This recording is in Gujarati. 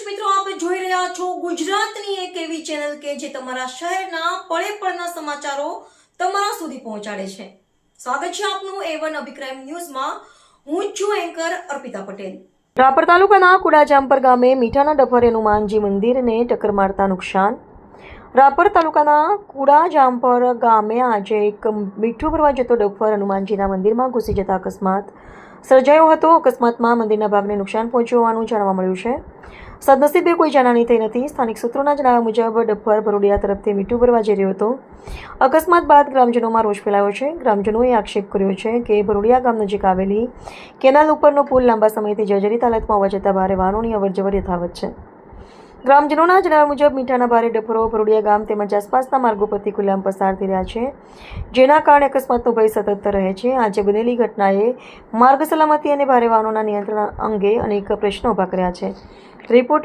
દર્શક મિત્રો, આપ જોઈ રહ્યા છો ગુજરાતની એક એવી ચેનલ કે જે તમારા શહેરના પળે પળના સમાચારો તમારા સુધી પહોંચાડે છે. સ્વાગત છે આપનું A1 અભિક્રાઇમ ન્યૂઝમાં. હું છું એન્કર અર્પિતા પટેલ. રાપર તાલુકાના કુડાજામપર ગામે મીઠાના ડફરે હનુમાનજી મંદિરને ટક્કર મારતા નુકસાન. રાપર તાલુકાના કુડાજામપર ગામે આજે એક મીઠું ભરવા જતો ડફર હનુમાનજીના મંદિરમાં ઘૂસી જતા અકસ્માત સર્જાયો હતો. અકસ્માતમાં મંદિરના ભાગને નુકસાન પહોંચ્યું હોવાનું જાણવા મળ્યું છે. સદનસીબે કોઈ જાનહાની થઈ નથી. સ્થાનિક સૂત્રોના જણાવ્યા મુજબ ડફર ભરોડિયા તરફથી મીઠું ભરવા જઈ રહ્યો હતો. અકસ્માત બાદ ગ્રામજનોમાં રોષ ફેલાયો છે. ગ્રામજનોએ આક્ષેપ કર્યો છે કે ભરોડિયા ગામ નજીક આવેલી કેનાલ ઉપરનો પુલ લાંબા સમયથી જર્જરિત હાલતમાં હોવા છતાં ભારે વાહનોની અવરજવર યથાવત છે. ગ્રામજનોના જણાવ્યા મુજબ મીઠાના ભારે ડફરો ભરોડિયા ગામ તેમજ આસપાસના માર્ગો પરથી ખુલ્લામ પસાર થઈ રહ્યા છે, જેના કારણે અકસ્માતનો ભય સતત રહે છે. આજે બનેલી ઘટનાએ માર્ગ સલામતી અને ભારે વાહનોના નિયંત્રણ અંગે અનેક પ્રશ્નો ઊભા કર્યા છે. રિપોર્ટ